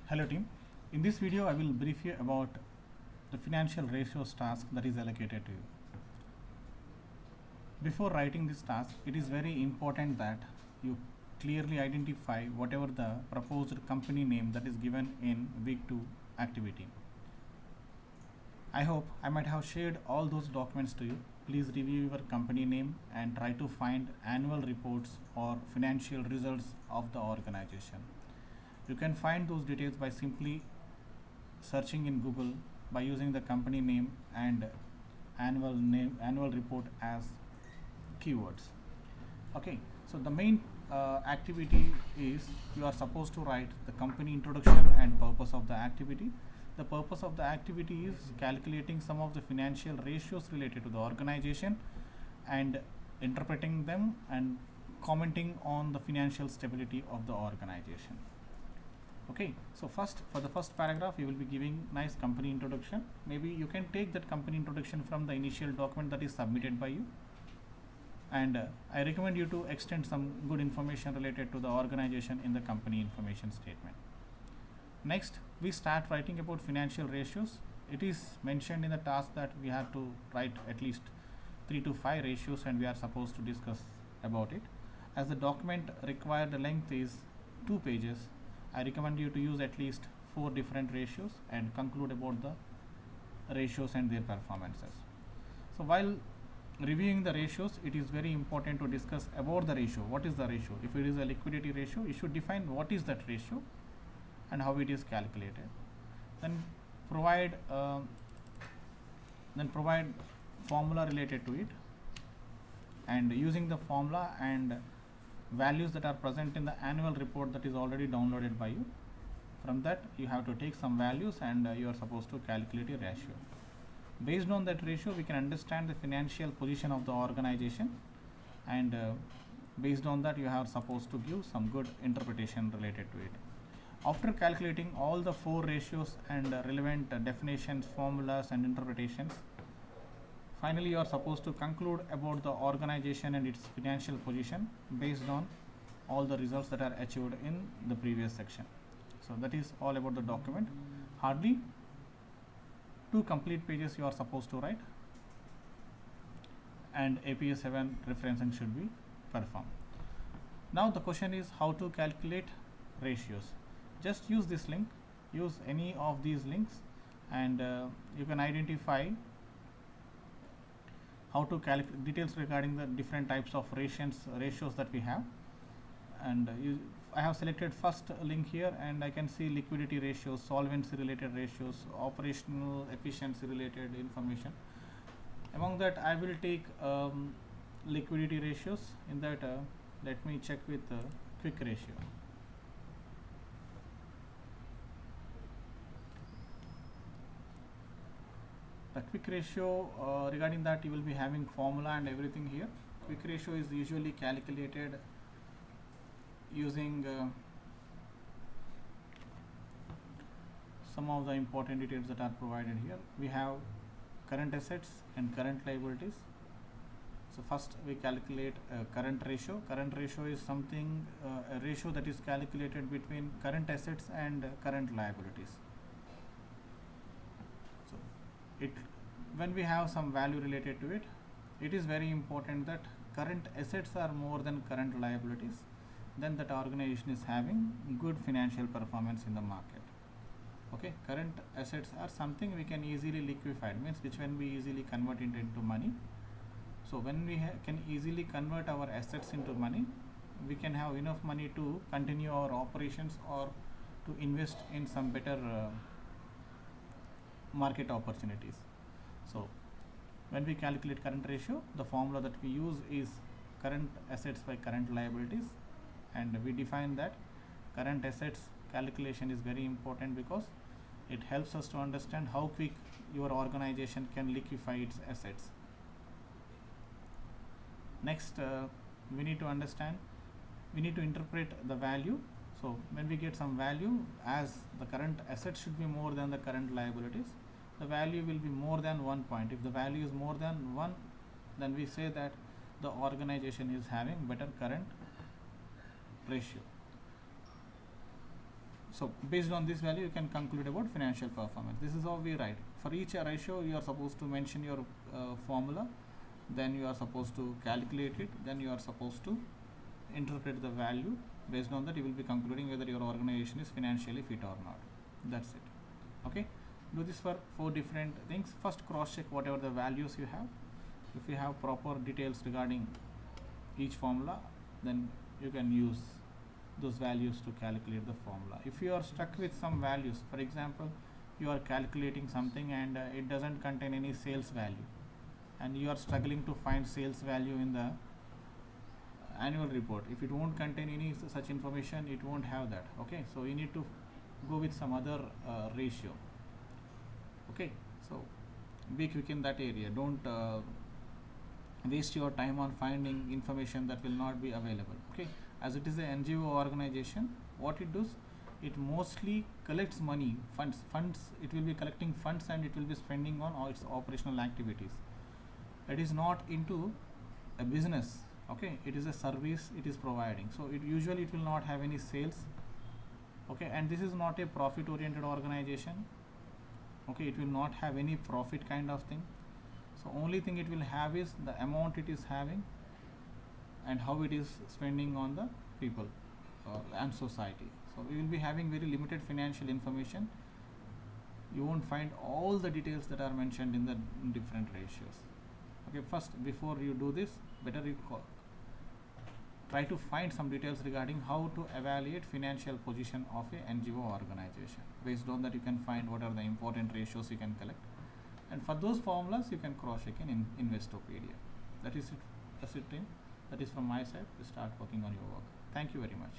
Hello team. In this video I will brief you about the financial ratios task that is allocated to you. Before writing this task, it is very important that you clearly identify whatever the proposed company name that is given in week 2 activity. I hope I might have shared all those documents to you. Please review your company name and try to find annual reports or financial results of the organization. You can find those details by simply searching in Google by using the company name and annual report as keywords. Okay, so the main activity is you are supposed to write the company introduction and purpose of the activity. The purpose of the activity is calculating some of the financial ratios related to the organization and interpreting them and commenting on the financial stability of the organization. Okay, so for the first paragraph you will be giving nice company introduction. Maybe you can take that company introduction from the initial document that is submitted by you, and I recommend you to extend some good information related to the organization in the company information statement. Next, we start writing about financial ratios. It is mentioned in the task that we have to write at least 3 to 5 ratios, and we are supposed to discuss about it. As the document required length is 2 pages, I recommend you to use at least 4 different ratios and conclude about the ratios and their performances. So while reviewing the ratios, it is very important to discuss about the ratio. What is the ratio? If it is a liquidity ratio, you should define what is that ratio and how it is calculated. Then provide formula related to it, and using the formula and values that are present in the annual report that is already downloaded by you. From that you have to take some values and you are supposed to calculate a ratio. Based on that ratio we can understand the financial position of the organization, and based on that you are supposed to give some good interpretation related to it. After calculating all the 4 ratios and relevant definitions, formulas and interpretations, finally you are supposed to conclude about the organization and its financial position based on all the results that are achieved in the previous section. So that is all about the document. Hardly 2 complete pages you are supposed to write, and APA 7 referencing should be performed. Now the question is how to calculate ratios. Just use this link, use any of these links, and you can identify how to calculate details regarding the different types of ratios that we have. And I have selected first link here, and I can see liquidity ratios, solvency related ratios, operational efficiency related information. Among that I will take liquidity ratios. In that let me check with quick ratio. The quick ratio, regarding that you will be having formula and everything here. Quick ratio is usually calculated using some of the important details that are provided here. We have current assets and current liabilities. So first we calculate current ratio. Current ratio is something, a ratio that is calculated between current assets and current liabilities. So when we have some value related to it, it is very important that current assets are more than current liabilities, then that organization is having good financial performance in the market. Okay, current assets are something we can easily liquefy, means which can be easily converted into money. So when we can easily convert our assets into money, we can have enough money to continue our operations or to invest in some better market opportunities. So when we calculate current ratio, the formula that we use is current assets by current liabilities, and we define that current assets calculation is very important because it helps us to understand how quick your organization can liquefy its assets. Next, we need to interpret the value. So when we get some value, as the current assets should be more than the current liabilities, the value will be more than 1 point. If the value is more than 1, then we say that the organization is having better current ratio. So based on this value you can conclude about financial performance. This is how we write. For each ratio you are supposed to mention your formula, then you are supposed to calculate it, then you are supposed to interpret the value. Based on that you will be concluding whether your organization is financially fit or not. That's it. Okay, do this for 4 different things. First, cross check whatever the values you have. If you have proper details regarding each formula, then you can use those values to calculate the formula. If you are stuck with some values, for example you are calculating something and it doesn't contain any sales value, and you are struggling to find sales value in the annual report, if it won't contain any such information, it won't have that. Okay, so you need to go with some other ratio. Okay, so be quick in that area. Don't waste your time on finding information that will not be available. Okay, as it is a NGO organization, what it does, it mostly collects money, funds. It will be collecting funds and it will be spending on all its operational activities. It is not into a business. Okay, it is a service it is providing, so it usually will not have any sales. Okay, and this is not a profit oriented organization. Okay, it will not have any profit kind of thing. So only thing it will have is the amount it is having and how it is spending on the people and society. So we will be having very limited financial information. You won't find all the details that are mentioned in the different ratios. Okay, first before you do this, better you try to find some details regarding how to evaluate financial position of a NGO organization. Based on that you can find what are the important ratios you can collect, and for those formulas you can cross check in Investopedia. That is it. That's it, team. That is from my side. To start working on your work. Thank you very much.